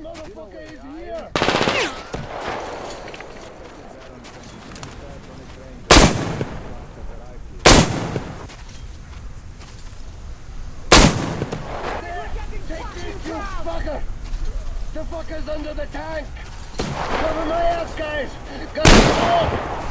motherfucker is here! Take this, you fucker! The fucker's under the tank! Cover my ass, guys! Guys, go!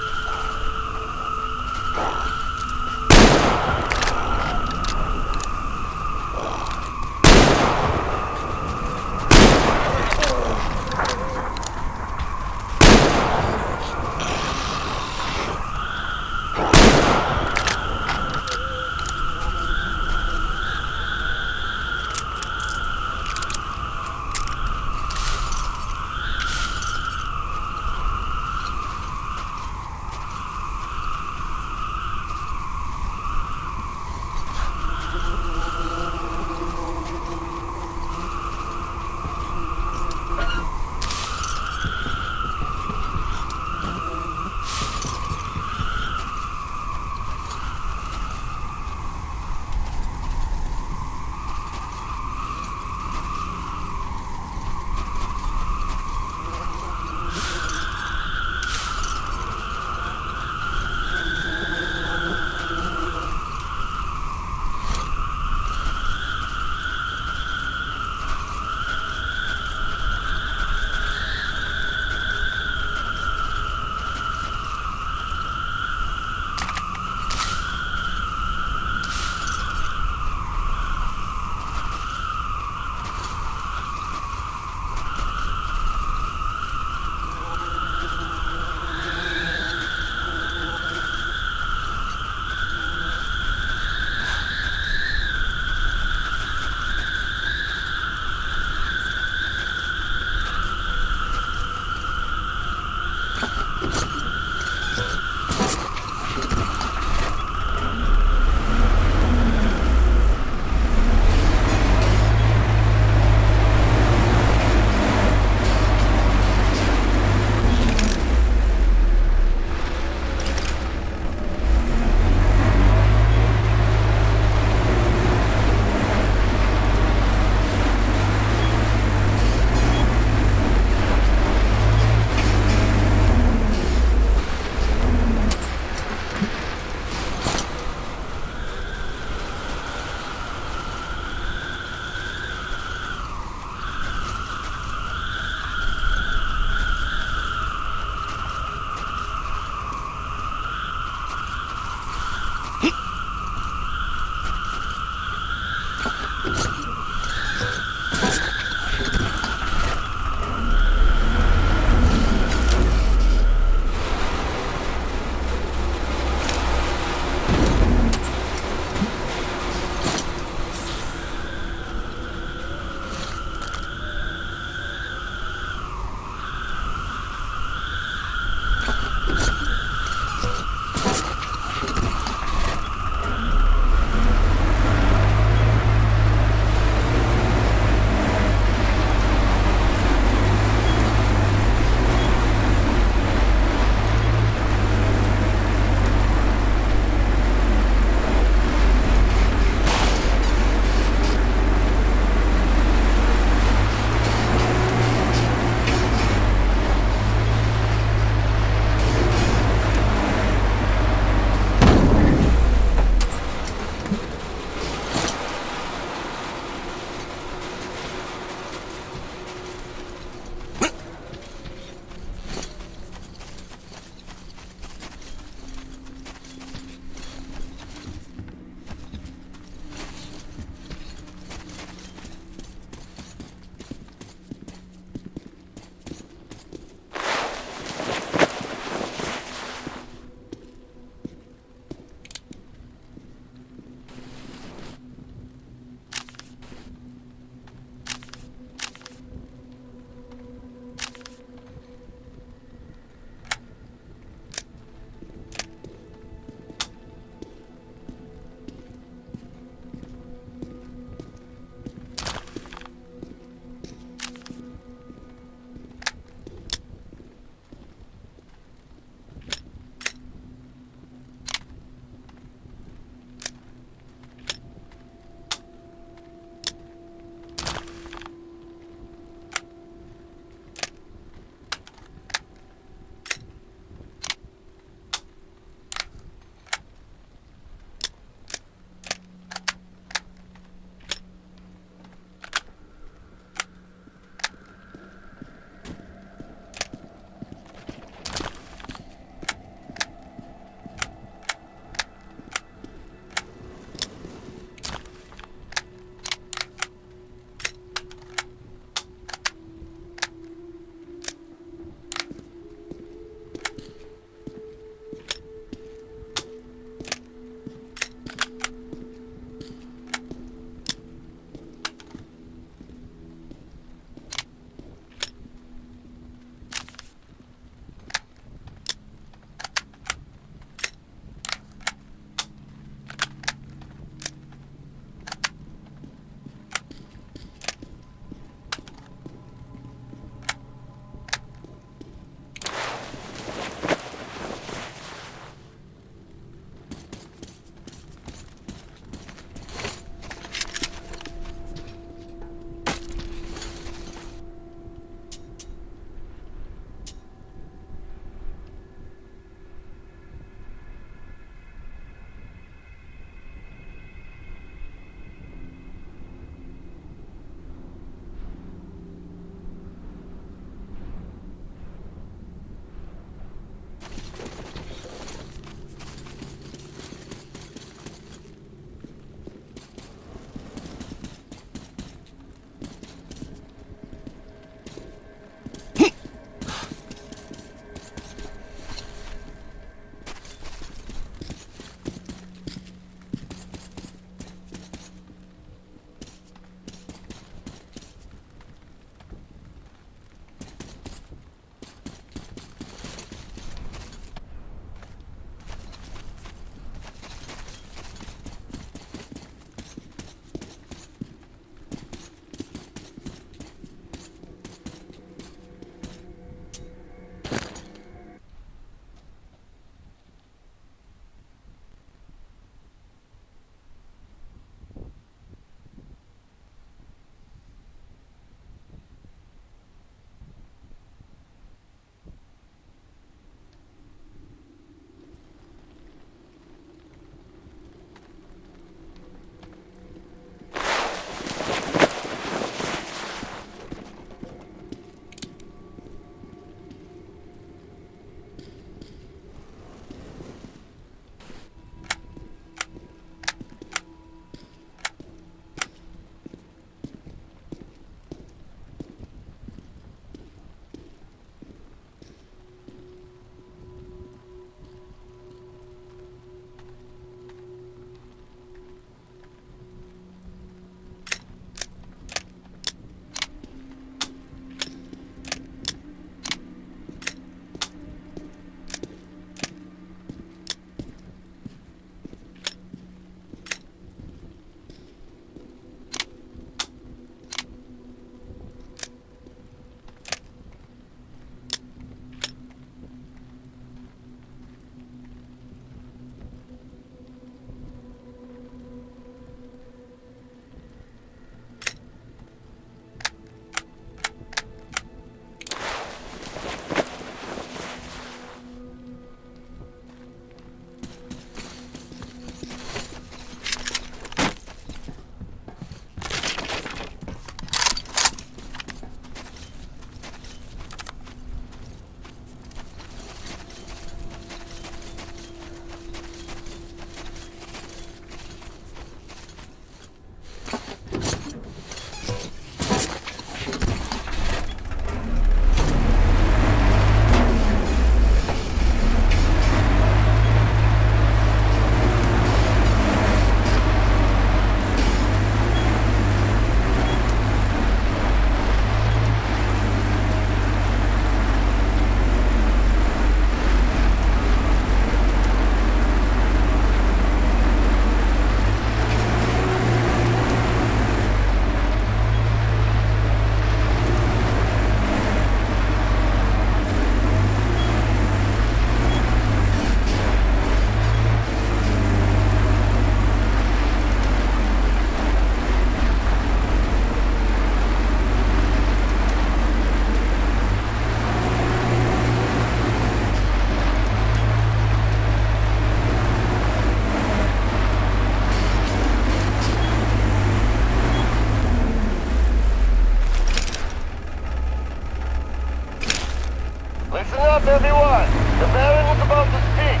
Listen up, everyone. The Baron is about to speak.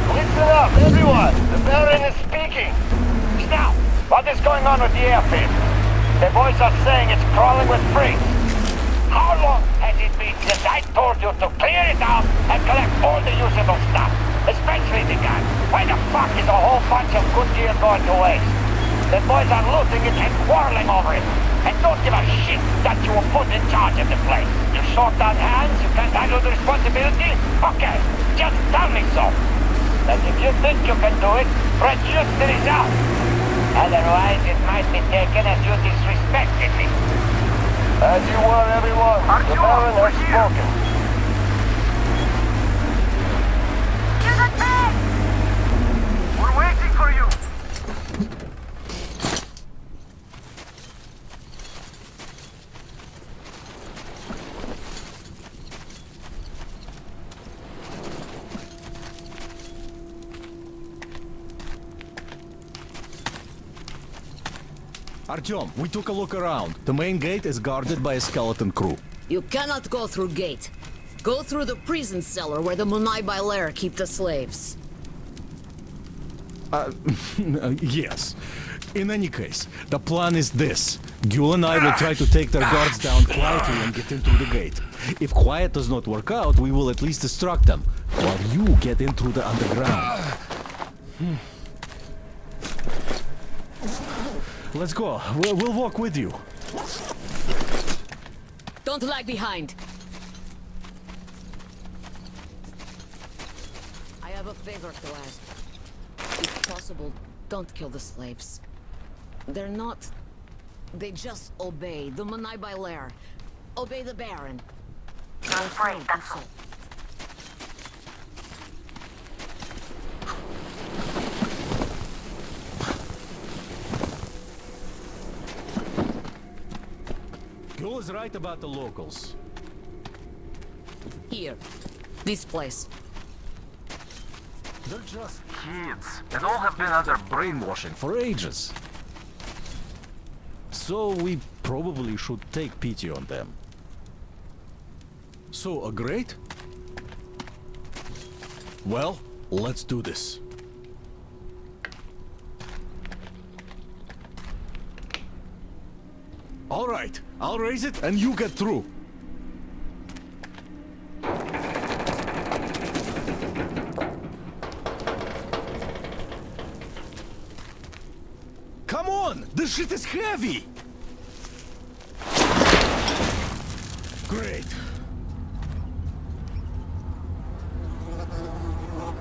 Listen up, everyone. The Baron is speaking. Now, what is going on with the airfield? The boys are saying it's crawling with freaks. How long has it been since I told you to clear it out and collect all the usable stuff? Especially the gun. Why the fuck is a whole bunch of good gear going to waste? The boys are looting it and quarreling over it. And don't give a shit that you were put in charge of the place. You short on hands, you can't handle the responsibility? Okay, just tell me so. And if you think you can do it, register it out. Otherwise, it might be taken as you disrespected me. As you were, everyone. The Baron has spoken. We're waiting for you. Artyom, we took a look around. The main gate is guarded by a skeleton crew. You cannot go through gate. Go through the prison cellar where the Munai Bailer keep the slaves. Yes. In any case, the plan is this. Gül and I will try to take their guards down quietly and get in through the gate. If quiet does not work out, we will at least distract them, while you get in through the underground. Let's go. We'll walk with you. Don't lag behind. I have a favor to ask. If possible, don't kill the slaves. They're not... They just obey the Munai Bailer. Obey the Baron. I'm afraid that's all. Gül is right about the locals. Here. This place. They're just kids, and all have been under brainwashing for ages. So we probably should take pity on them. So, agreed? Well, let's do this. All right, I'll raise it and you get through. Come on, this shit is heavy. Great.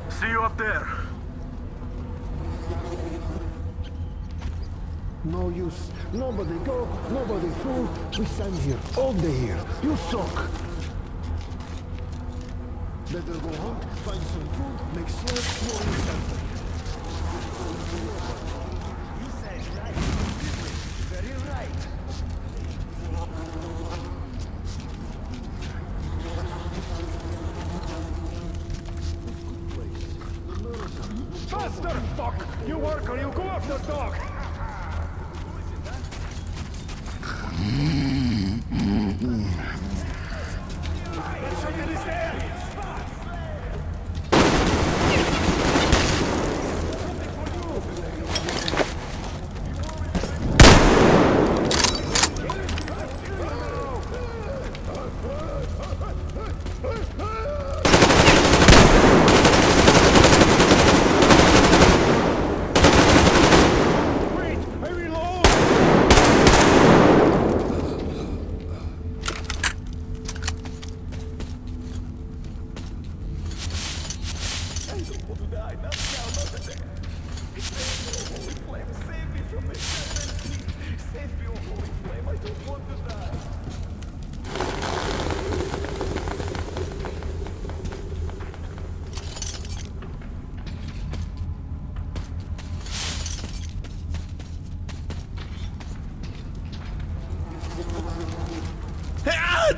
See you up there. No use. Nobody go, nobody through. We stand here, all day here. You suck. Better go hunt, find some food, make sure you're in center. You said right. Very right. Faster, fuck! You work or you go after dog!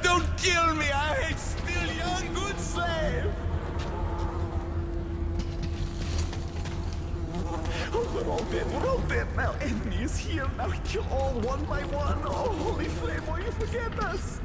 Don't kill me! I still young, good slave! Oh, we're all dead now. Enemy is here now. We kill all one by one. Oh, holy flame, will you forget us?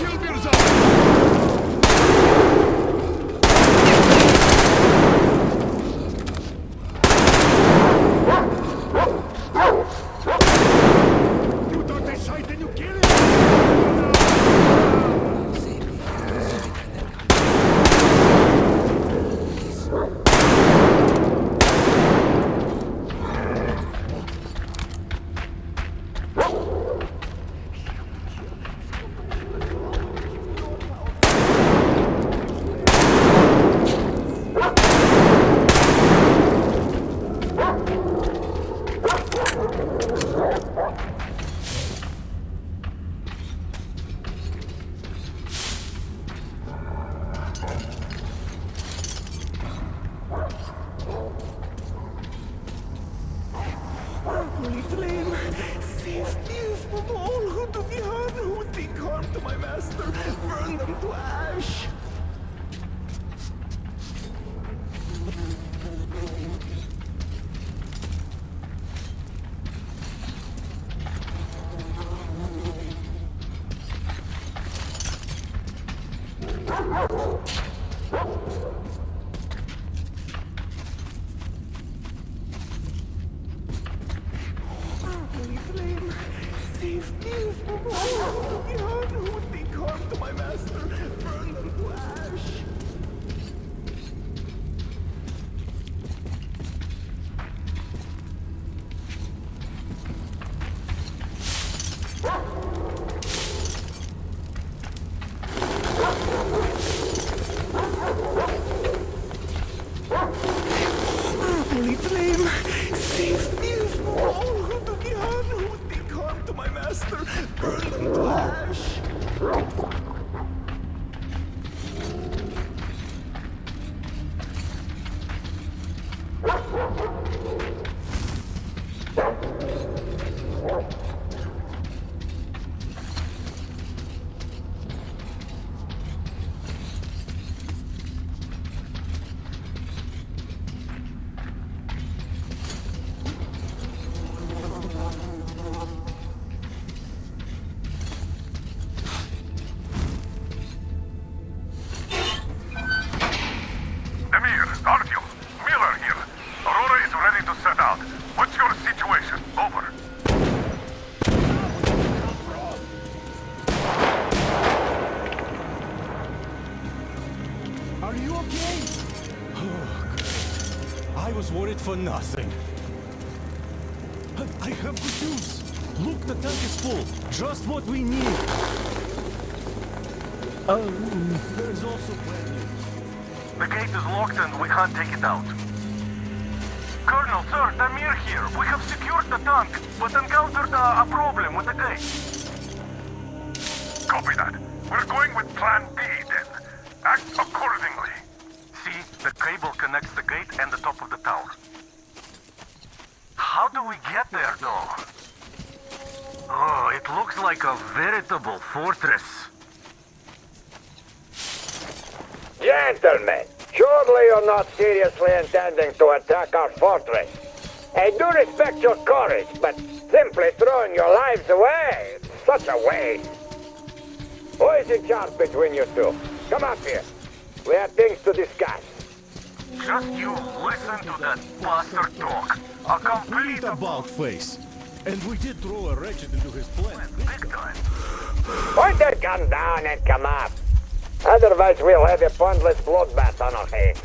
kill Mirza! You thought they shot and you kill him? Holy flame, save me from all who do me harm, who think harm to my master. Burn them to ash. Holy flame, save me from all who do me harm, who think harm to my master. Burn them to ash. Holy flame, save me from all who do me harm, who think harm to my master. Burn them to ash. Emir, Artyom, Miller here. Aurora is ready to set out. What's your situation? Over. Are you okay? Oh, great. I was worried for nothing. I have good news. Look, the tank is full. Just what we need. There's also bad news. The gate is locked and we can't take it out. Colonel, sir, Damir here. We have secured the tank, but encountered a problem with the gate. Copy that. We're going with Plan B then. Act accordingly. See, the cable connects the gate and the top of the tower. How do we get there, though? Oh, it looks like a veritable fortress. Gentlemen, surely you're not seriously intending to attack our fortress. I do respect your courage, but simply throwing your lives away, it's such a waste. Who is in charge between you two? Come up here. We have things to discuss. Just you listen to that bastard talk. A complete About face. And we did throw a wretched into his plan. big time. Point that gun down and come up. Otherwise we'll have a pointless bloodbath on our hands.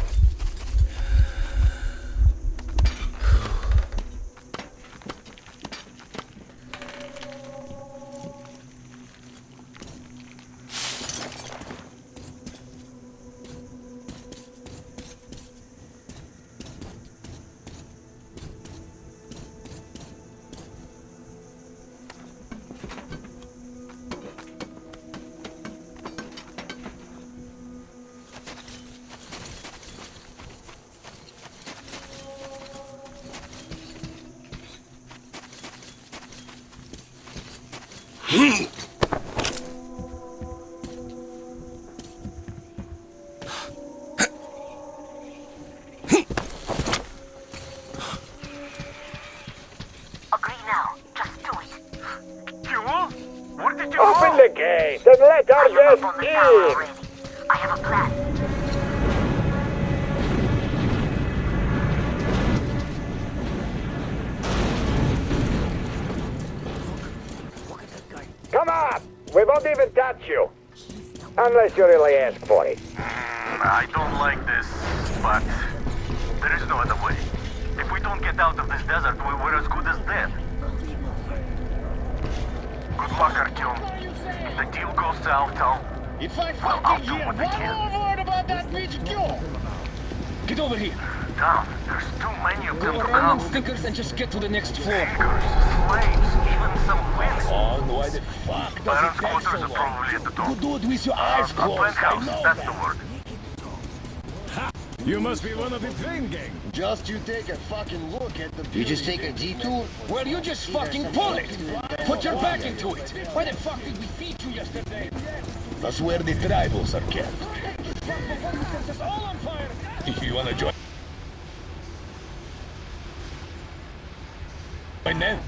Agree now. Just do it. Where did you Open home? the gate and let our guests in! I have a plan. Come on! We won't even touch you! Unless you really ask for it. I don't like this, but there is no other way. If we don't get out of this desert, we're as good as dead. Good luck, Artyom. If the deal goes south, If I I'll fucking do hear what one they can. more word about that bitch, go! Get over here. Tom, there's too many of them Go to around count. them stinkers and just get to the next floor. Fingers, slaves, even some wins. Oh, why the fuck does Baron's it take quarters so are long? probably at the top. You do it with your eyes closed, I Penthouse, know that's that. the word. You must be one of the train gang. Just you take a fucking look at the... You just take a detour? Well, you just fucking pull it! Put your back into it! Why the fuck did we feed you yesterday? That's where the tribals are kept. It's all on fire! If you wanna join... Join them?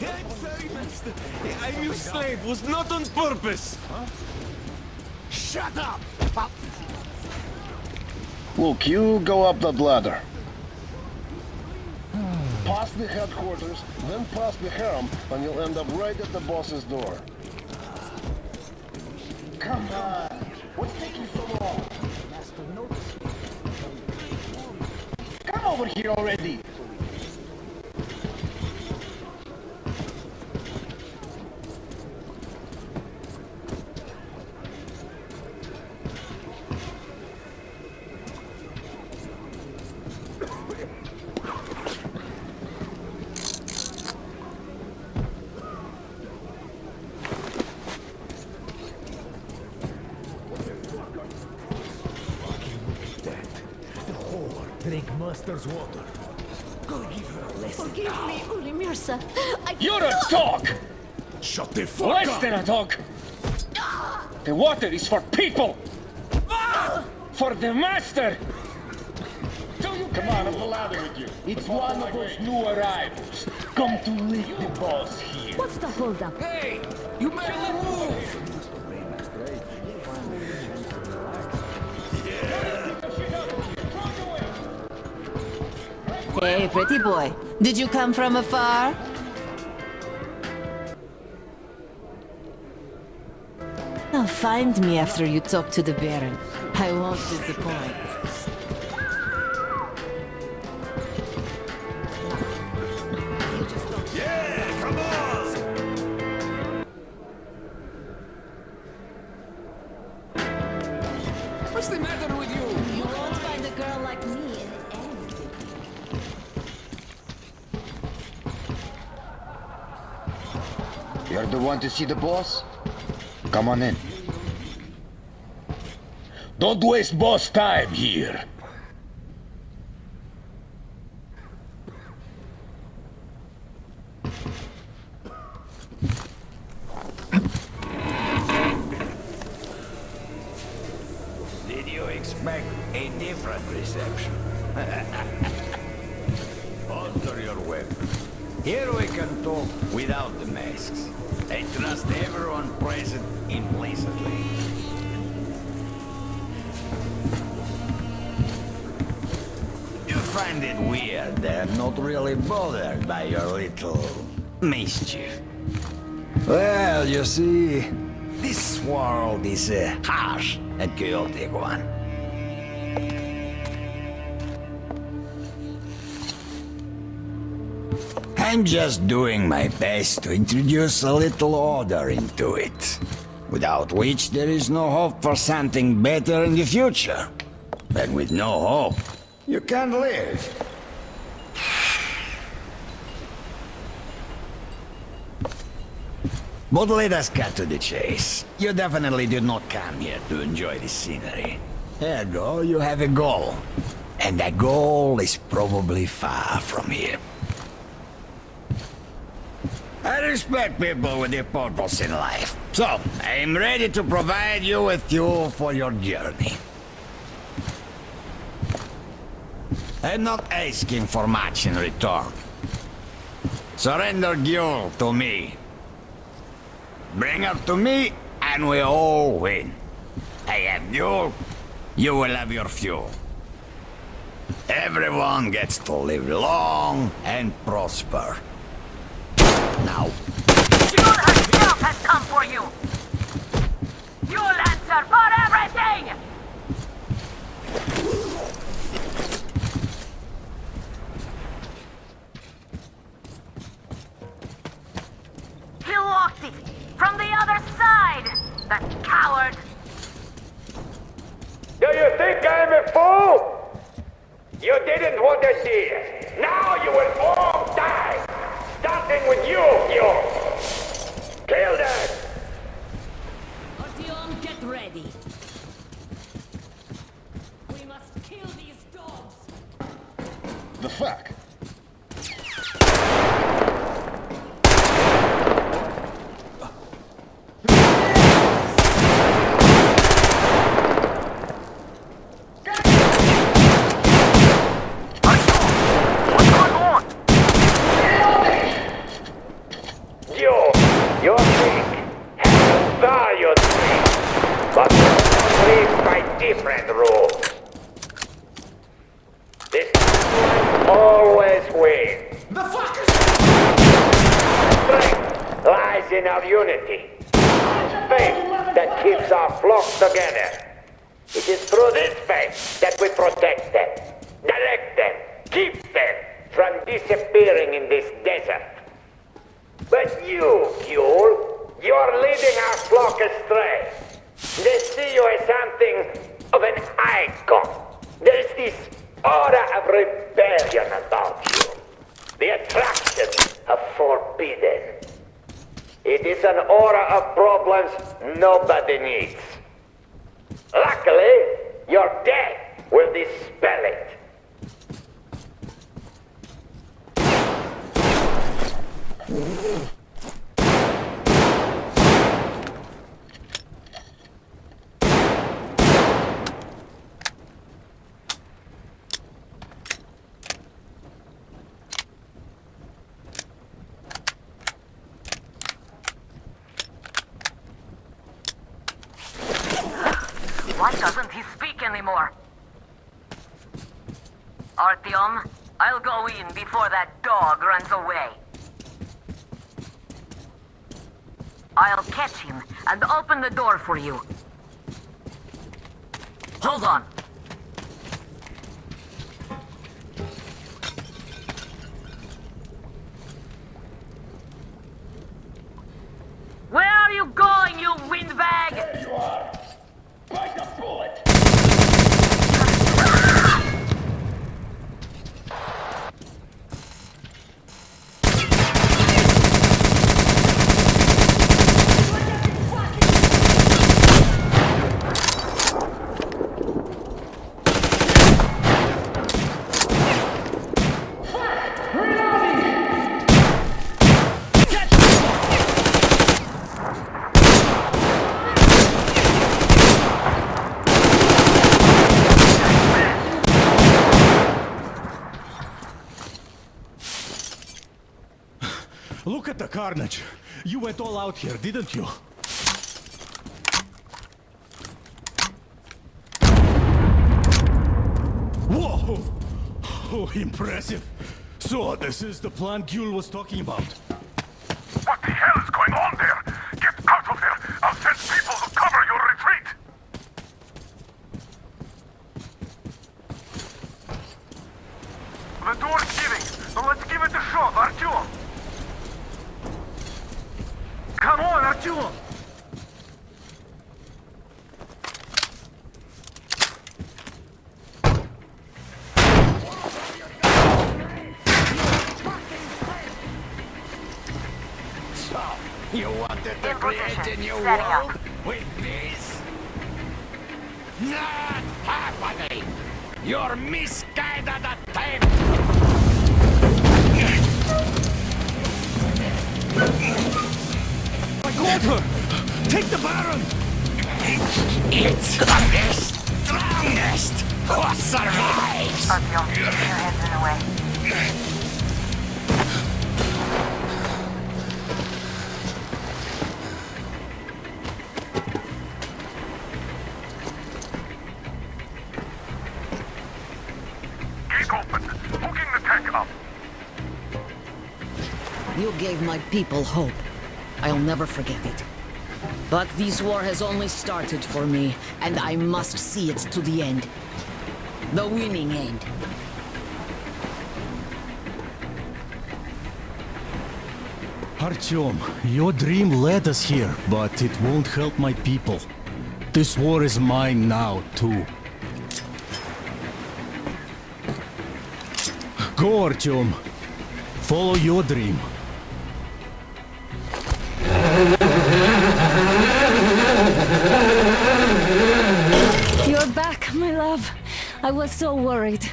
I'm sorry, master. I knew slave was not on purpose. Shut up! Look, you go up that ladder. Past the headquarters, then past the harem, and you'll end up right at the boss's door. Come on! What's taking so long? Come over here already! Drink master's water. Go give her a lesson. Forgive me, Uli Mirza. I You're a dog! Shut the fuck Less up! than a dog! The water is for people! For the master! So you come on, up the ladder with you. It's one of those new arrivals. Come to lick the boss here. What's the holdup? Hey! You better move! Hey, pretty boy. Did you come from afar? Now find me after you talk to the Baron. I won't disappoint. Yeah, come on! What's the matter with you? You won't find a girl like me in any city. You're the one to see the boss? Come on in. Don't waste boss time here. Did you expect a different reception? Alter your weapons. Here we can talk without the masks. I trust everyone present implicitly. You find it weird they're not really bothered by your little mischief. Well, you see, this world is a harsh and chaotic one. I'm just doing my best to introduce a little order into it, without which there is no hope for something better in the future. And with no hope, you can't live. But let us cut to the chase. You definitely did not come here to enjoy the scenery. Ergo, you have a goal. And that goal is probably far from here. I respect people with a purpose in life. So, I'm ready to provide you with fuel for your journey. I'm not asking for much in return. Surrender Gyul to me. Bring her to me, and we all win. I have Gyul, you will have your fuel. Everyone gets to live long and prosper. Now. Gyul herself has come for you! You'll answer for everything! He locked it! From the other side! That coward! Do you think I'm a fool? You didn't want to see it. Now you will all die! Starting with you, Kill them! Artyom, get ready. We must kill these dogs. The fuck? Your trick has value to me, but we by different rules. This always wins. The fuck is... Strength lies in our unity. Faith that keeps our flock together. It is through this faith that we protect them, direct them, keep them from disappearing in this desert. But you, Gyul, you're leading our flock astray. They see you as something of an icon. There's this aura of rebellion about you. The attraction of forbidden. It is an aura of problems nobody needs. Luckily, your death will dispel it. Why doesn't he speak anymore? Artyom, I'll go in before that dog runs away. I'll catch him and open the door for you. Hold on. Where are you going, you windbag? There you are! Bite the bullet! Look at the carnage. You went all out here, didn't you? Whoa! Oh, impressive. So, this is the plan Gyul was talking about. What the hell is going on there? Get out of there! I'll send people to cover your retreat! The door's giving. So let's give it a shot, Artyom! Come on, Artyom! So, you wanted to create a new world with this? Not happening! Your misguided attempt! I called her! Take the Baron! It's the strongest who survives! Artyom, keep your hands in the way. Gate open. Hooking the tank up. You gave my people hope. I'll never forget it. But this war has only started for me, and I must see it to the end. The winning end. Artyom, your dream led us here, but it won't help my people. This war is mine now, too. Go, Artyom. Follow your dream. You're back, my love. I was so worried.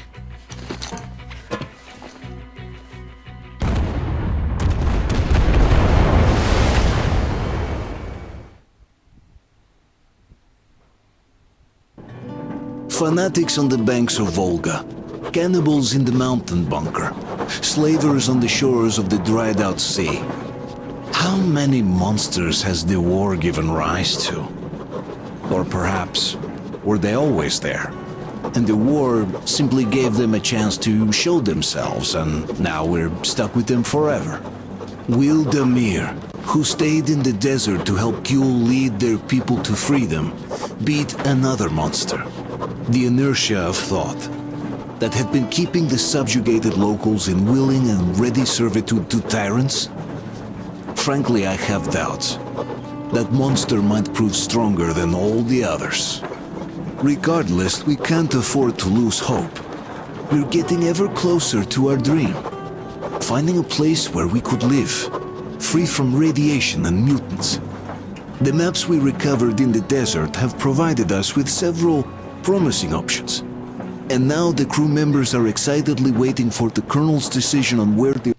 Fanatics on the banks of Volga, cannibals in the mountain bunker, slavers on the shores of the dried-out sea. How many monsters has the war given rise to? Or perhaps, were they always there? And the war simply gave them a chance to show themselves, and now we're stuck with them forever. Will Damir, who stayed in the desert to help Gyul lead their people to freedom, beat another monster. The inertia of thought that had been keeping the subjugated locals in willing and ready servitude to tyrants? Frankly, I have doubts. That monster might prove stronger than all the others. Regardless, we can't afford to lose hope. We're getting ever closer to our dream. Finding a place where we could live, free from radiation and mutants. The maps we recovered in the desert have provided us with several promising options. And now the crew members are excitedly waiting for the Colonel's decision on where they...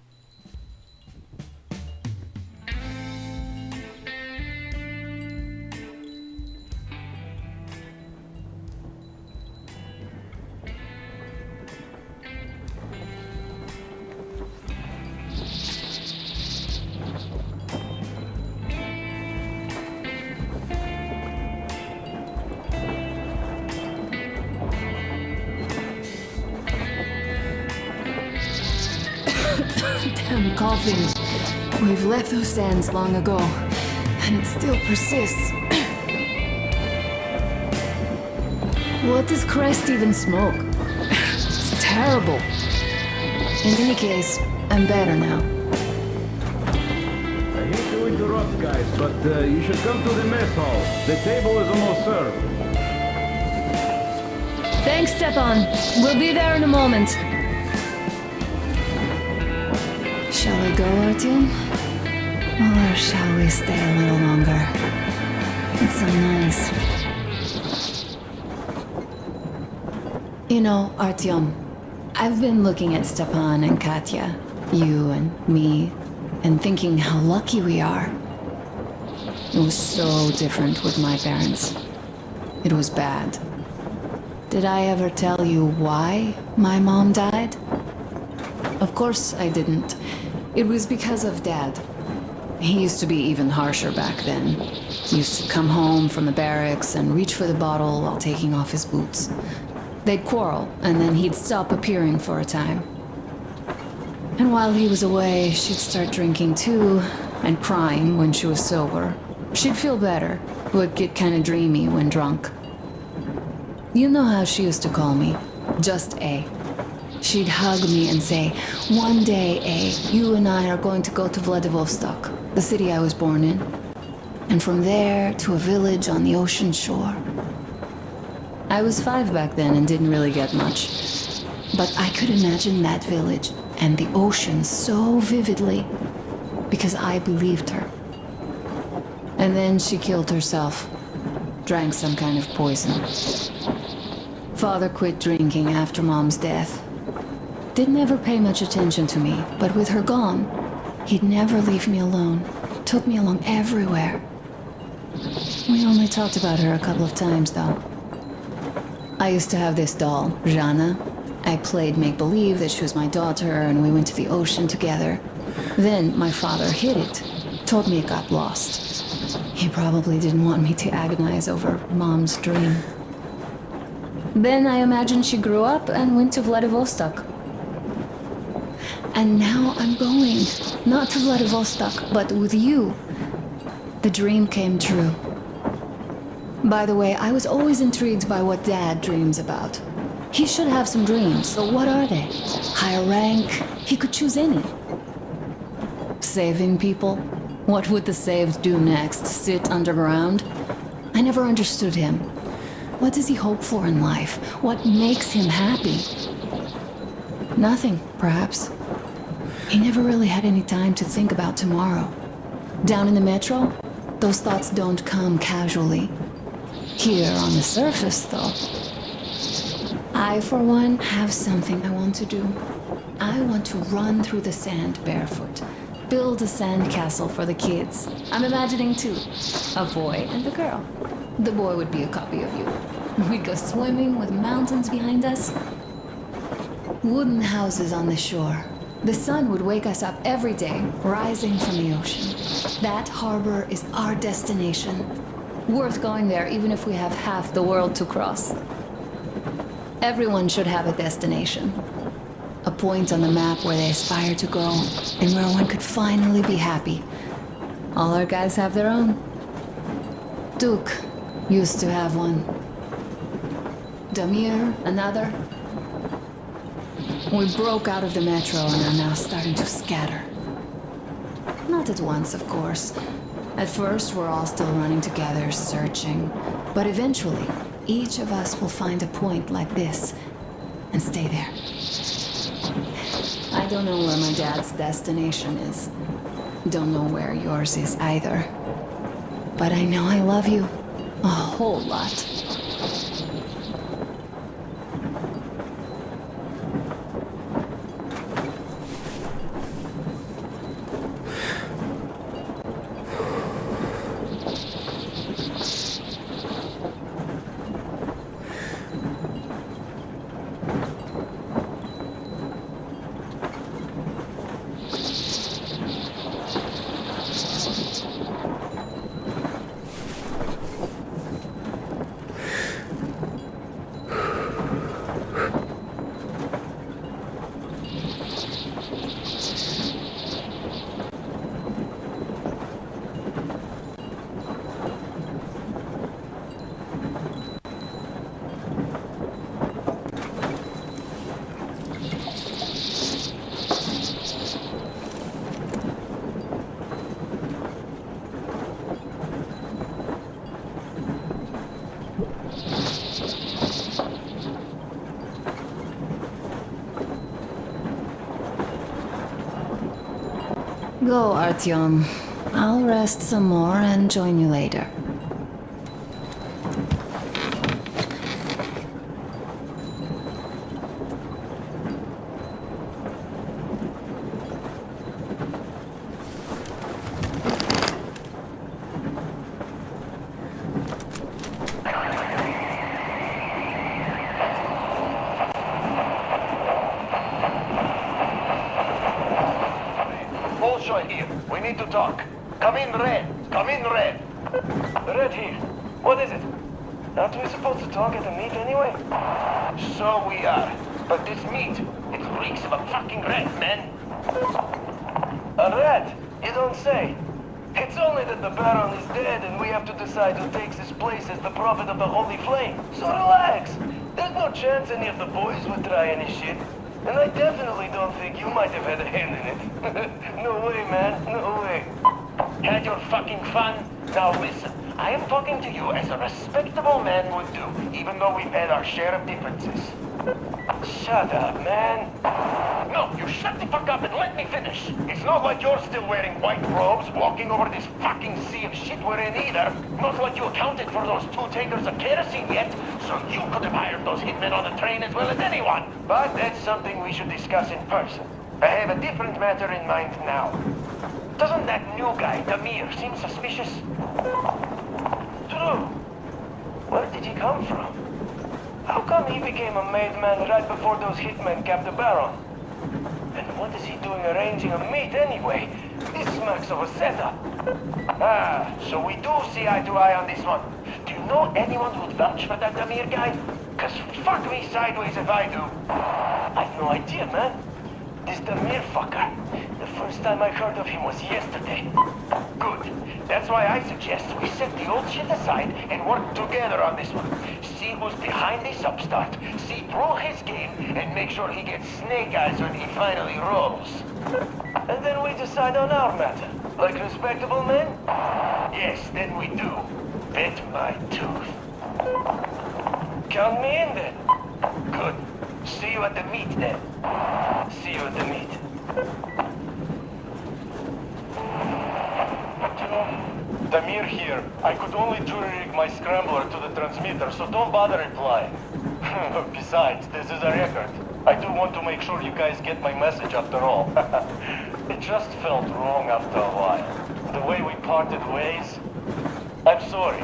Damn coughing. We've left those sands long ago, and it still persists. What does Crest even smoke? It's terrible. In any case, I'm better now. I hate to interrupt, guys, but you should come to the mess hall. The table is almost served. Thanks, Stepan. We'll be there in a moment. Shall we go, Artyom? Or shall we stay a little longer? It's so nice. You know, Artyom, I've been looking at Stepan and Katya, you and me, and thinking how lucky we are. It was so different with my parents. It was bad. Did I ever tell you why my mom died? Of course I didn't. It was because of Dad. He used to be even harsher back then. He used to come home from the barracks and reach for the bottle while taking off his boots. They'd quarrel, and then he'd stop appearing for a time. And while he was away, she'd start drinking too, and crying when she was sober. She'd feel better, but get kinda dreamy when drunk. You know how she used to call me? Just A. She'd hug me and say, "One day, A, you and I are going to go to Vladivostok, the city I was born in. And from there to a village on the ocean shore." I was 5 back then and didn't really get much. But I could imagine that village and the ocean so vividly because I believed her. And then she killed herself. Drank some kind of poison. Father quit drinking after Mom's death. Didn't ever pay much attention to me, but with her gone, he'd never leave me alone. Took me along everywhere. We only talked about her a couple of times, though. I used to have this doll, Jana. I played make-believe that she was my daughter, and we went to the ocean together. Then my father hid it, told me it got lost. He probably didn't want me to agonize over Mom's dream. Then I imagine she grew up and went to Vladivostok. And now I'm going, not to Vladivostok, but with you. The dream came true. By the way, I was always intrigued by what Dad dreams about. He should have some dreams, but what are they? Higher rank? He could choose any. Saving people? What would the saved do next? Sit underground? I never understood him. What does he hope for in life? What makes him happy? Nothing, perhaps. He never really had any time to think about tomorrow. Down in the metro, those thoughts don't come casually. Here on the surface, though. I, for one, have something I want to do. I want to run through the sand barefoot. Build a sand castle for the kids. I'm imagining two. A boy and a girl. The boy would be a copy of you. We'd go swimming with mountains behind us. Wooden houses on the shore. The sun would wake us up every day, rising from the ocean. That harbor is our destination. Worth going there even if we have half the world to cross. Everyone should have a destination. A point on the map where they aspire to go, and where one could finally be happy. All our guys have their own. Duke used to have one. Damir, another. We broke out of the metro and are now starting to scatter. Not at once, of course. At first, we're all still running together, searching. But eventually, each of us will find a point like this and stay there. I don't know where my dad's destination is. Don't know where yours is either. But I know I love you a whole lot. Go, Artyom. I'll rest some more and join you later. Bolshoi here. We need to talk. Come in, Red. Come in, Red. Red here. What is it? Aren't we supposed to talk at the meet anyway? So we are. But this meet, it reeks of a fucking rat, man. A rat? You don't say. It's only that the Baron is dead and we have to decide who takes his place as the prophet of the Holy Flame. So relax. There's no chance any of the boys would try any shit. And I definitely don't think you might have had a hand in it. No way, man. No way. Had your fucking fun? Now listen. I am talking to you as a respectable man would do, even though we've had our share of differences. Shut up, man. No, you shut the fuck up and let me finish. It's not like you're still wearing white robes, walking over this fucking sea of shit we're in either. Not like you accounted for those 2 tankers of kerosene yet, so you could have hired those hitmen on the train as well as anyone. But that's something we should discuss in person. I have a different matter in mind now. Doesn't that new guy, Damir, seem suspicious? True. Where did he come from? How come he became a made man right before those hitmen capped the Baron? And what is he doing arranging a meet anyway? This smacks of a setup. Ah, so we do see eye to eye on this one. Do you know anyone who'd vouch for that Damir guy? Cause fuck me sideways if I do. I've no idea, man. This Damir fucker. The first time I heard of him was yesterday. Good. That's why I suggest we set the old shit aside and work together on this one. See who's behind this upstart, see through his game, and make sure he gets snake eyes when he finally rolls. And then we decide on our matter. Like respectable men? Yes, then we do. Bet my tooth. Count me in then. Good. See you at the meet then. See you at the meet. Damir here. I could only jury-rig my scrambler to the transmitter, so don't bother replying. Besides, this is a record. I do want to make sure you guys get my message after all. It just felt wrong after a while. The way we parted ways. I'm sorry.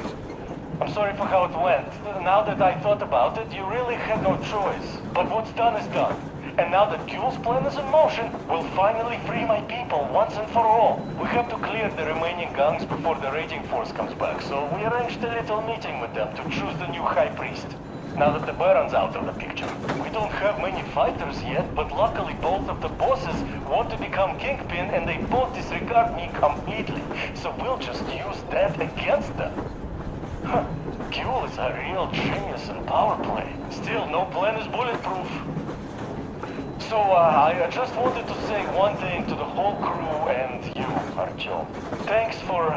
I'm sorry for how it went. Now that I thought about it, you really had no choice. But what's done is done. And now that Gule's plan is in motion, we'll finally free my people once and for all. We have to clear the remaining gangs before the Raging Force comes back, so we arranged a little meeting with them to choose the new High Priest. Now that the Baron's out of the picture, we don't have many fighters yet, but luckily both of the bosses want to become Kingpin and they both disregard me completely. So we'll just use that against them. Huh. Gule is a real genius in power play. Still, no plan is bulletproof. So, I just wanted to say one thing to the whole crew and you, Artyom. Thanks for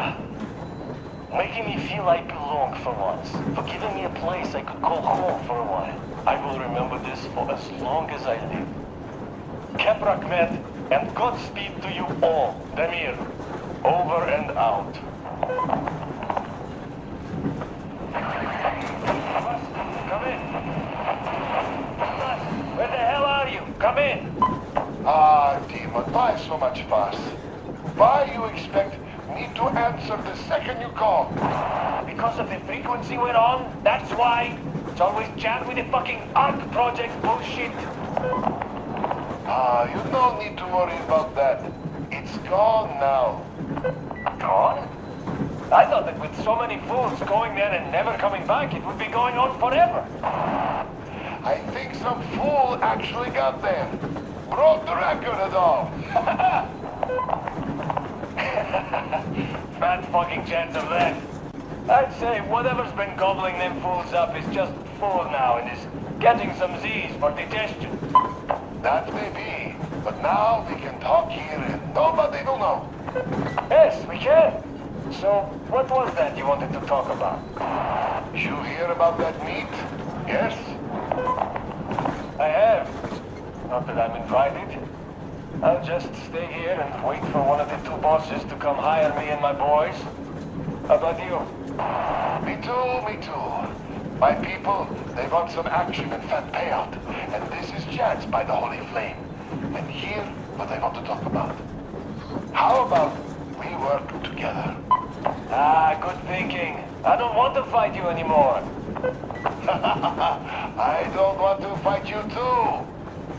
making me feel I belong for once. For giving me a place I could call home for a while. I will remember this for as long as I live. Keprak Med, and Godspeed to you all. Damir, over and out. Come in. Where the hell are you? Come in. Ah, Demon, why so much fuss? Why you expect me to answer the second you call? Because of the frequency we're on? That's why? It's always jammed with the fucking ARC project bullshit. Ah, you don't need to worry about that. It's gone now. Gone? I thought that with so many fools going there and never coming back, it would be going on forever. I think some fool actually got there. Broke the record and all. Fat fucking chance of that. I'd say whatever's been gobbling them fools up is just full now and is getting some Z's for digestion. That may be, but now we can talk here and nobody will know. Yes, we can. So, what was that you wanted to talk about? You hear about that meet? Yes? I have. Not that I'm invited. I'll just stay here and wait for one of the two bosses to come hire me and my boys. How about you? Me too. My people, they want some action and fat payout. And this is Chance by the Holy Flame. And here, what I want to talk about. How about we work together? Ah, good thinking. I don't want to fight you anymore. I don't want to fight you too.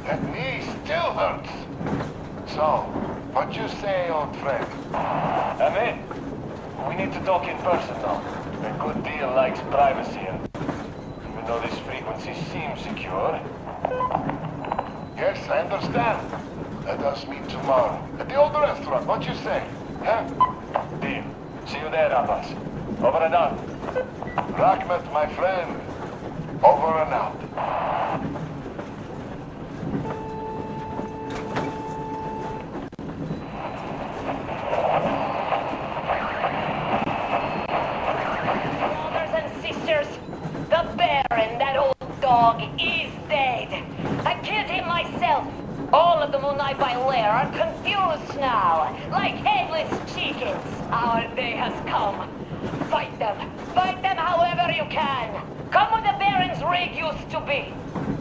That knee still hurts. So, what you say, old friend? I'm in. We need to talk in person now. A good deal likes privacy, and even though this frequency seems secure... Yes, I understand. Let us meet tomorrow. At the old restaurant, what you say? Huh? Deal. See you there, Abbas. Over and out. Rakhmet, my friend. Over and out. Brothers and sisters, the Baron, that old dog, is dead. I killed him myself. All of the Munai by Lair are confused now, like headless chickens. Our day has come. Fight them however you can. Come where the Baron's rig used to be.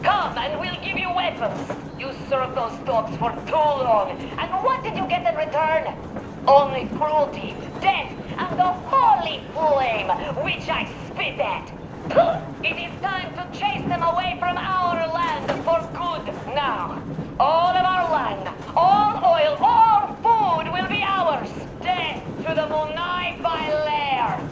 Come and we'll give you weapons. You served those dogs for too long. And what did you get in return? Only cruelty, death, and the holy flame, which I spit at. It is time to chase them away from our land for good now. All of our land, all oil, all food will be ours. Death to the Munai Bailair.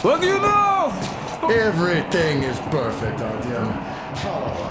What do you know? Everything is perfect, Artyom. Follow us.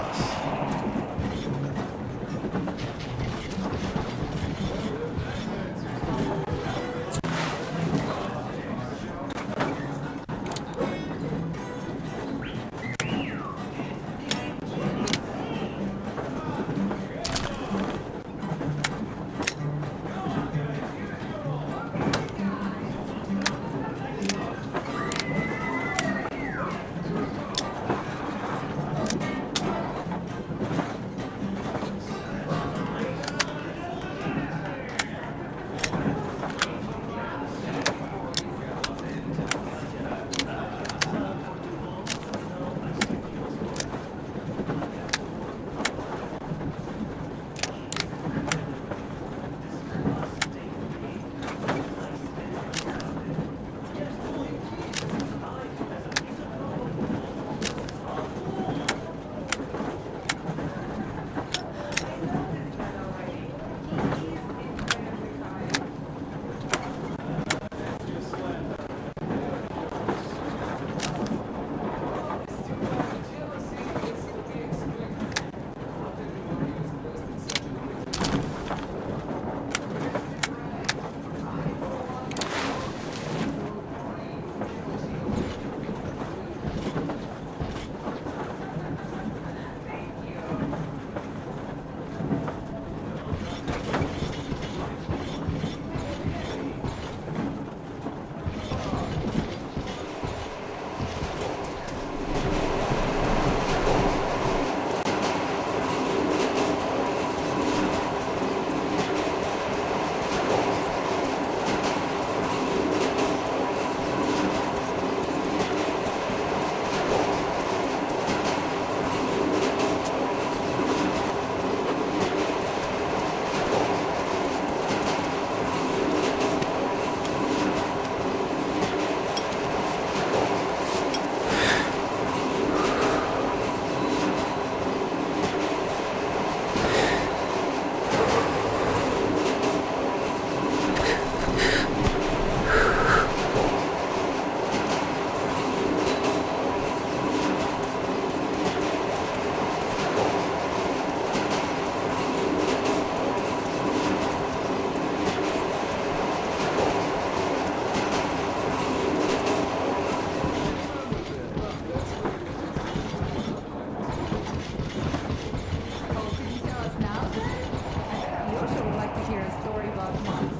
like to hear a story about monks.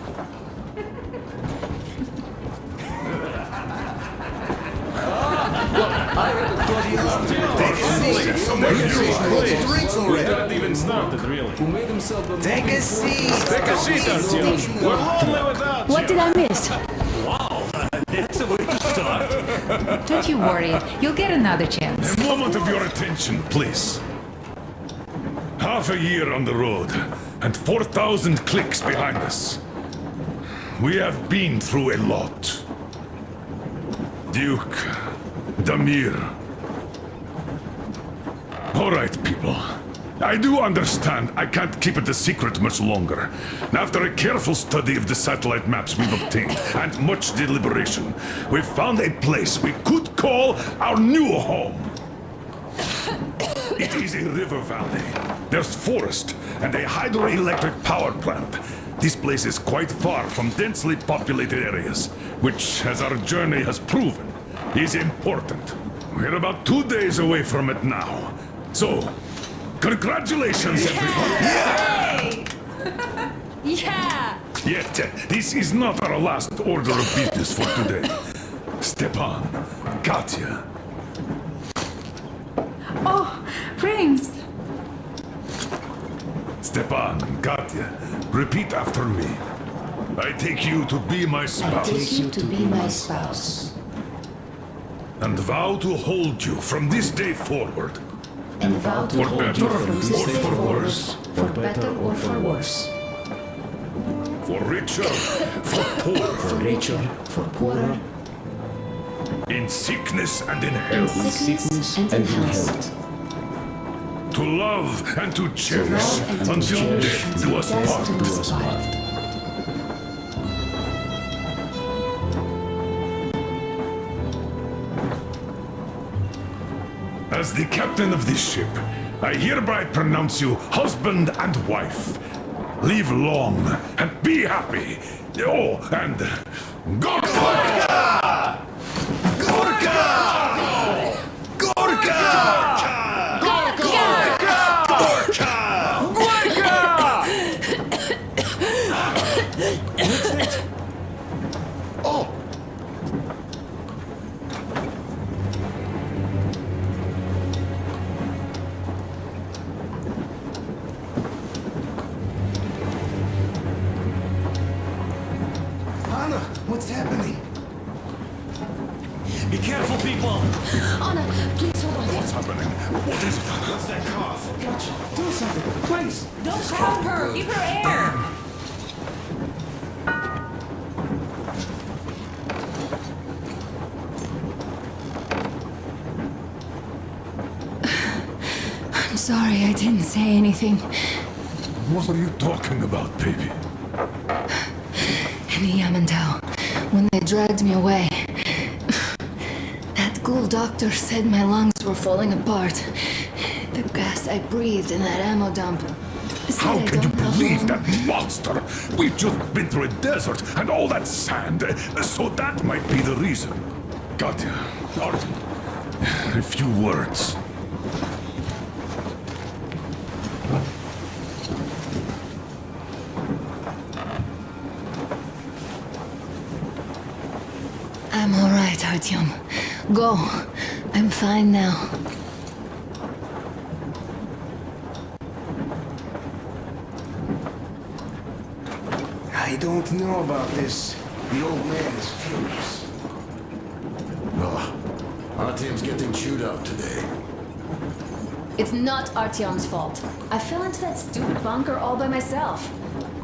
Drinks already. We haven't even started, really. Who made himself the Take a seat. Take a seat, Artyom. We're lonely without you. What did I miss? Wow, that's a way to start. Don't you worry, you'll get another chance. A moment of your attention, please. Half a year on the road, and 4,000 clicks behind us. We have been through a lot. Duke, Damir. All right, people. I do understand I can't keep it a secret much longer. After a careful study of the satellite maps we've obtained, and much deliberation, we've found a place we could call our new home. It is a river valley. There's forest and a hydroelectric power plant. This place is quite far from densely populated areas, which, as our journey has proven, is important. We're about 2 days away from it now. So, congratulations, everyone! Yay! Yeah! Yet, this is not our last order of business for today. Stepan, Katya. Oh, rings! Stepan, Katya, repeat after me. I take you to be my spouse. I take you to be my spouse. And vow to hold you from this day forward. And vow to for hold better you from this or day for forward, worse. for better or for worse. For richer, for poorer. For richer, for poorer. In sickness and in In health. sickness and in health. To love and to cherish and to until cherish death do us until death part. do us part. As the captain of this ship, I hereby pronounce you husband and wife. Live long and be happy. Oh, and Gorka! Gorka! Gorka! Oh! Anna, what's happening? Be careful, people! Anna, please hold on. What's happening? What is it? What's that cough? Gotcha. Do something, please. Don't crowd her! Give her air! I'm sorry I didn't say anything. What are you talking about, baby? In Yamantau, when they dragged me away, that ghoul doctor said my lungs were falling apart. The gas I breathed in that ammo dump. said How I can you don't have believe long. that monster? We've just been through a desert and all that sand, so that might be the reason. Katya, Artyom, a few words. I'm all right, Artyom. Go. I'm fine now. I don't know about this. The old man is furious. Artyom's getting chewed out today. It's not Artyom's fault. I fell into that stupid bunker all by myself.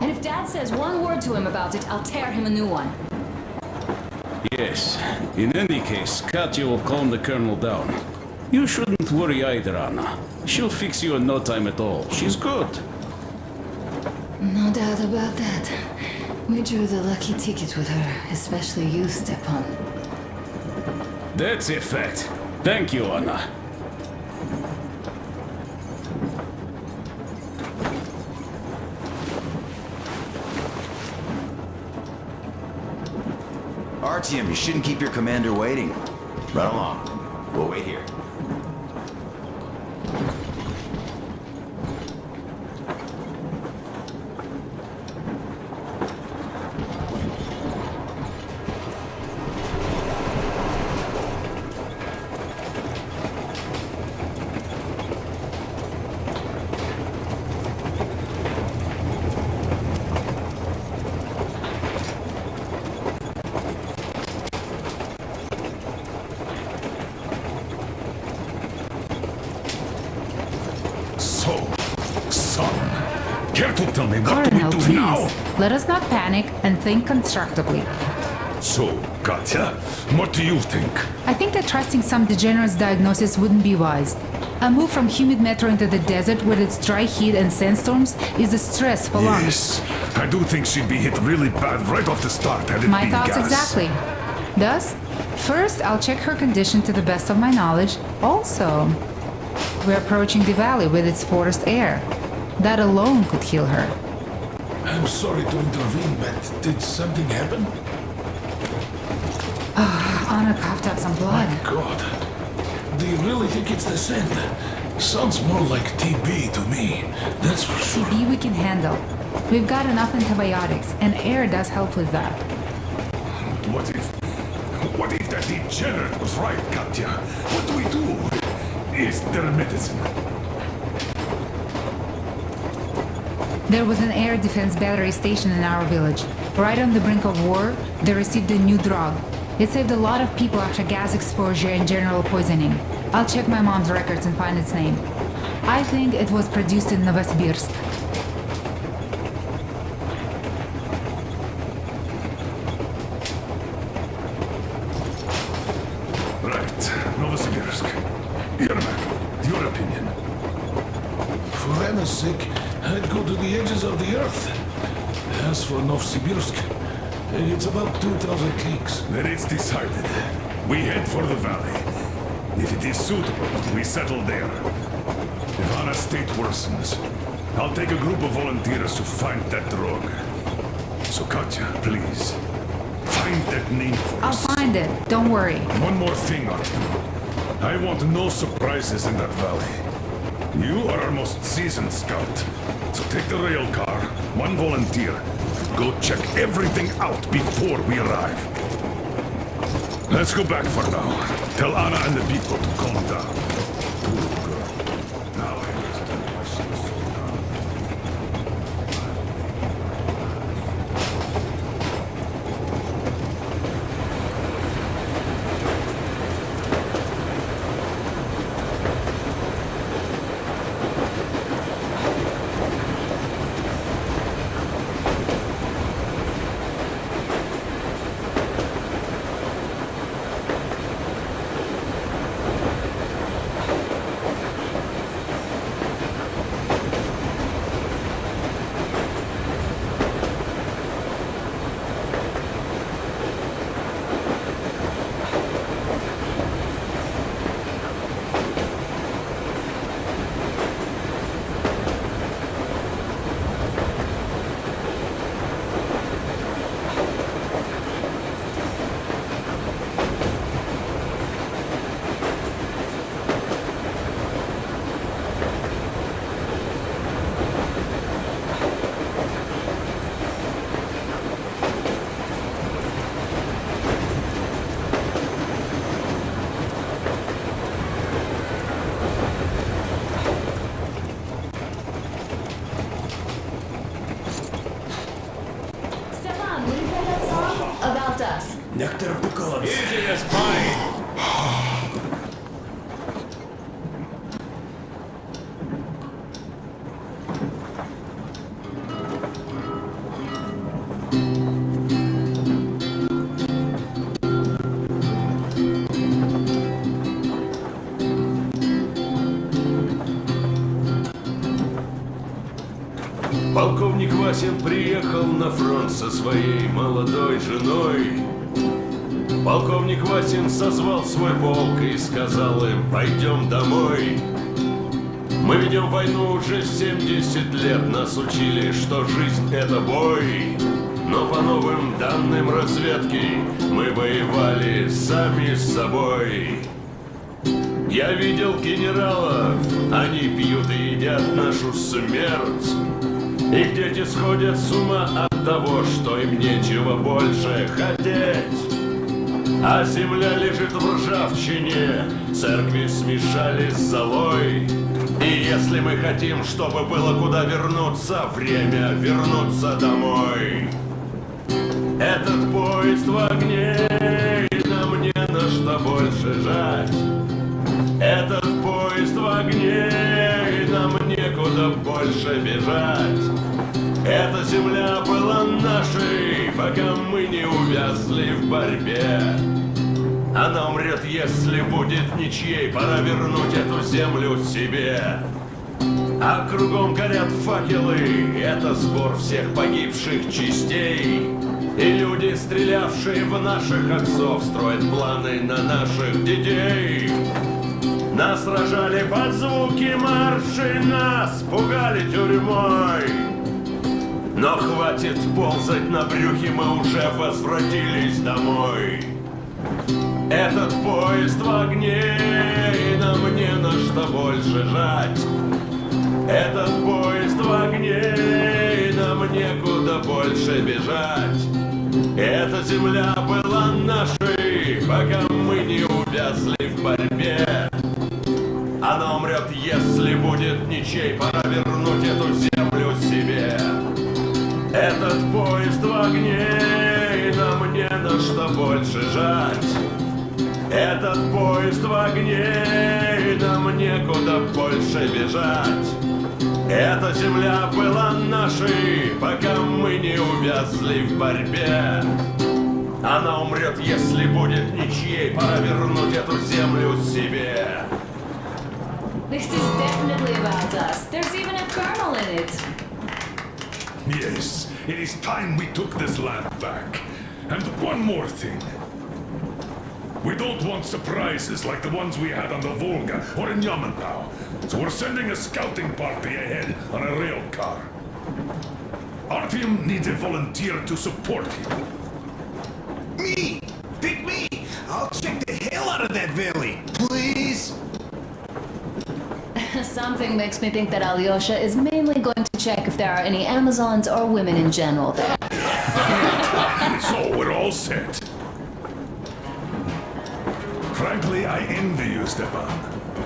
And if Dad says one word to him about it, I'll tear him a new one. Yes. In any case, Katya will calm the colonel down. You shouldn't worry either, Anna. She'll fix you in no time at all. She's good. No doubt about that. We drew the lucky ticket with her, especially you, Stepan. That's a fact. Thank you, Anna. Artyom, you shouldn't keep your commander waiting. Run along. We'll wait here. tell me what Colonel, do we do please. now? Let us not panic and think constructively. So, Katya, what do you think? I think that trusting some degenerate's diagnosis wouldn't be wise. A move from humid metro into the desert with its dry heat and sandstorms is a stress for lungs. Yes, I do think she'd be hit really bad right off the start had it My been thoughts gas. exactly. Thus, first I'll check her condition to the best of my knowledge. Also, we're approaching the valley with its forest air. That alone could heal her. I'm sorry to intervene, but did something happen? Anna coughed up some blood. My God. Do you really think it's the scent? Sounds more like TB to me. That's for sure. TB we can handle. We've got enough antibiotics, and air does help with that. What if that degenerate was right, Katya? What do we do? Is there medicine? There was an air defense battery station in our village. Right on the brink of war, they received a new drug. It saved a lot of people after gas exposure and general poisoning. I'll check my mom's records and find its name. I think it was produced in Novosibirsk. Right, Novosibirsk. Yermak, your opinion? For Anna's sake, I'd go to the edges of the earth. As for Novosibirsk, it's about 2,000 cliques. Then it's decided. We head for the valley. If it is suitable, we settle there. If Anna's state worsens, I'll take a group of volunteers to find that drug. So Katya, please, find that name for I'll us. find it. Don't worry. One more thing, Artyom. I want no surprises in that valley. You are our most seasoned scout. So take the rail car, one volunteer. Go check everything out before we arrive. Let's go back for now. Tell Anna and the people to calm down. Poor girl. Now I understand why she was so down. Nectar of the gods. Easy as pie. Полковник Васин приехал на фронт со своей молодой женой. Полковник Васин созвал свой полк и сказал им: пойдем домой. Мы ведем войну уже 70 лет, нас учили, что жизнь это бой. Но по новым данным разведки мы воевали сами с собой. Я видел генералов, они пьют и едят нашу смерть. Их дети сходят с ума от того, что им нечего больше хотеть. А земля лежит в ржавчине, церкви смешались с золой. И если мы хотим, чтобы было куда вернуться, время вернуться домой. Этот поезд в огне, и нам не на что больше жать. Этот поезд в огне, и нам некуда больше бежать. Эта земля была нашей, пока мы не увязли в борьбе. Она умрет, если будет ничьей, пора вернуть эту землю себе. А кругом горят факелы, это сбор всех погибших частей. И люди, стрелявшие в наших отцов, строят планы на наших детей. Нас сражали под звуки маршей, нас пугали тюрьмой. Но хватит ползать на брюхе, мы уже возвратились домой. Этот поезд в огне, и нам не на что больше жать. Этот поезд в огне, и нам некуда больше бежать. Эта земля была нашей, пока мы не увязли в борьбе. Она умрет, если будет ничей, пора вернуть эту землю себе. Этот поезд в огне, и нам не на что больше жать. Этот поезд в огне, и нам некуда больше бежать. Эта земля была нашей, пока мы не увязли в борьбе. Она умрет, если будет ничьей, пора вернуть эту землю себе. This is definitely about us. There's even a colonel in it. Yes, it is time we took this land back. And one more thing. We don't want surprises like the ones we had on the Volga or in Yamantau. So we're sending a scouting party ahead on a rail car. Artyom needs a volunteer to support him. Me! Pick me! I'll check the hell out of that valley, please! Something makes me think that Alyosha is mainly going to check if there are any Amazons or women in general there. So we're all set. Frankly, I envy you, Stepan.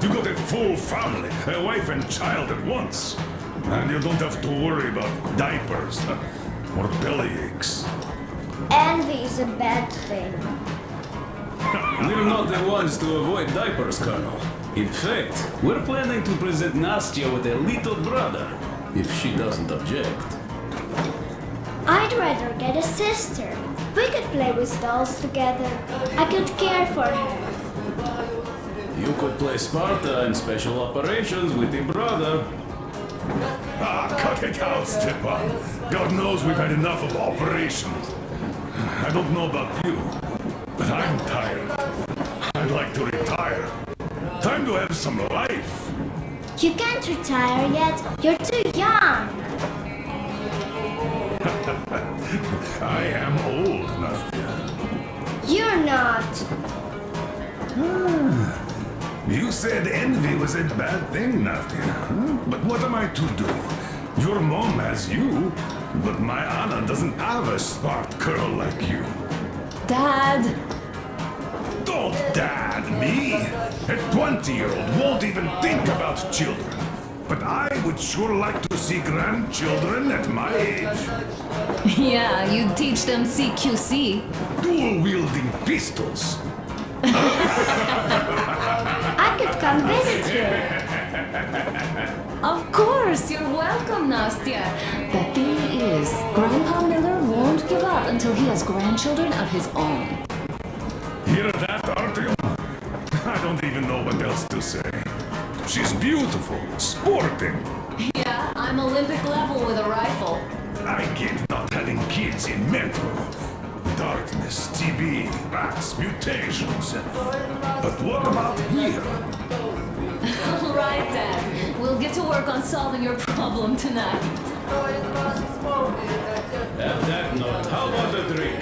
You got a full family, a wife and child at once. And you don't have to worry about diapers or belly aches. Envy is a bad thing. We're not the ones to avoid diapers, Colonel. In fact, we're planning to present Nastya with a little brother, if she doesn't object. I'd rather get a sister. We could play with dolls together. I could care for her. You could play Sparta in special operations with your brother. Ah, cut it out, Stepan. God knows we've had enough of operations. I don't know about you, but I'm tired. I'd like to retire. Time to have some life. You can't retire yet. You're too young. I am old, Nastya. You're not. You said envy was a bad thing, Nastya. But what am I to do? Your mom has you, but my Anna doesn't have a smart girl like you. Dad! Don't dad me! A 20-year-old won't even think about children. But I would sure like to see grandchildren at my age. Yeah, you'd teach them CQC. Dual-wielding pistols. I could come visit you. Of course, you're welcome, Nastya. The thing is, Grandpa Miller won't give up until he has grandchildren of his own. Hear that, Artyom? I don't even know what else to say. She's beautiful, sporting. Yeah, I'm Olympic level with a rifle. I get not having kids in Metro. Darkness, TB, bats, mutations. But what about here? All right, Dad. We'll get to work on solving your problem tonight. At that note, how about a drink?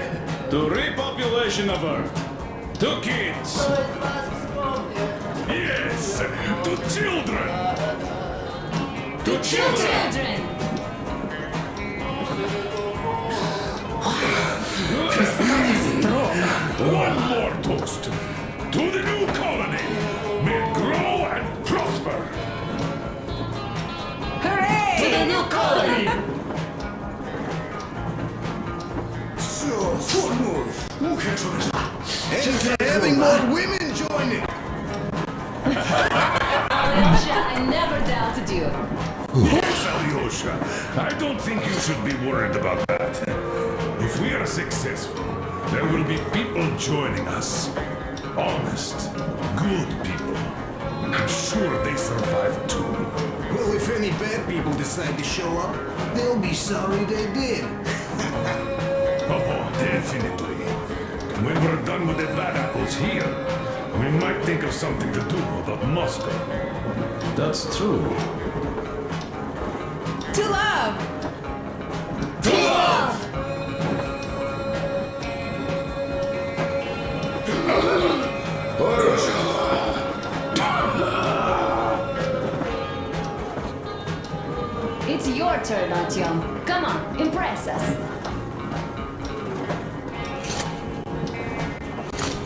To repopulation of Earth. To kids. Yes, to children. To children. One more toast. To the new colony. May it grow and prosper. Hooray! To the new colony! So smooth. And having more women joining. Alyosha, I never doubted you. Yes, Alyosha, I don't think you should be worried about that. If we are successful, there will be people joining us. Honest, good people. I'm sure they survive too. Well, if any bad people decide to show up, they'll be sorry they did. Oh, definitely. When we're done with the bad apples here, we might think of something to do about Moscow. That's true. To love! To love! It's your turn, Artyom. Come on, impress us.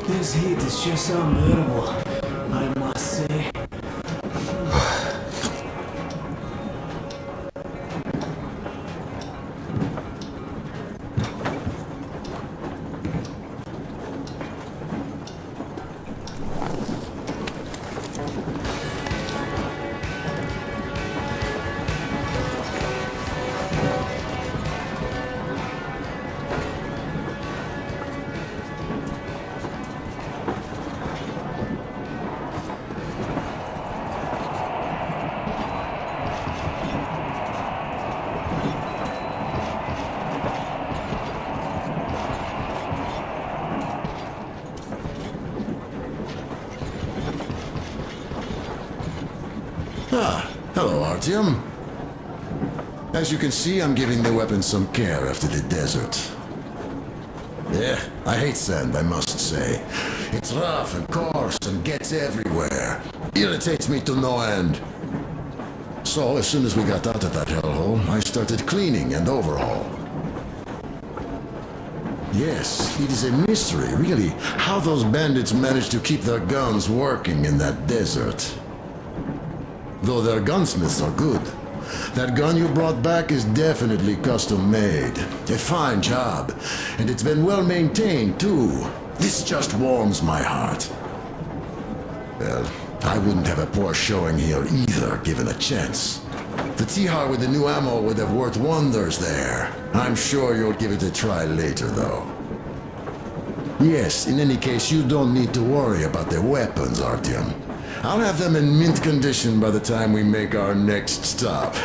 This heat is just unbearable, I must say. Hello, Artyom. As you can see, I'm giving the weapon some care after the desert. Yeah, I hate sand, I must say. It's rough and coarse and gets everywhere. Irritates me to no end. So, as soon as we got out of that hellhole, I started cleaning and overhaul. Yes, it is a mystery, really, how those bandits managed to keep their guns working in that desert. Though their gunsmiths are good. That gun you brought back is definitely custom-made. A fine job. And it's been well maintained, too. This just warms my heart. Well, I wouldn't have a poor showing here either, given a chance. The Tihar with the new ammo would have worked wonders there. I'm sure you'll give it a try later, though. Yes, in any case, you don't need to worry about the weapons, Artyom. I'll have them in mint condition by the time we make our next stop.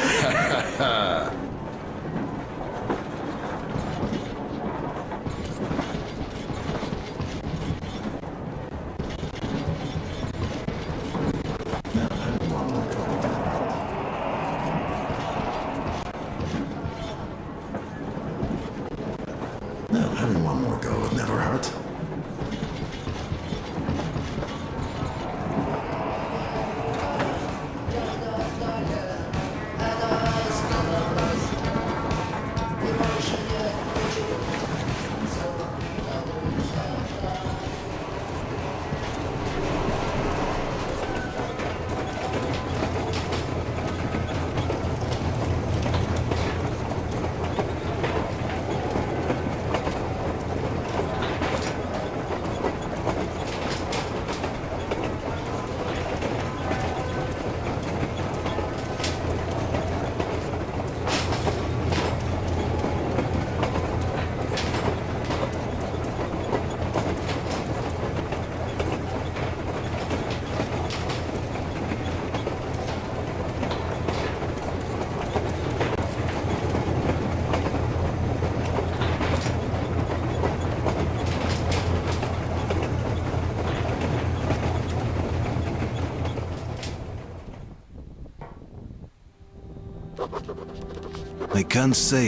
Well, having one more go would never hurt. I can't say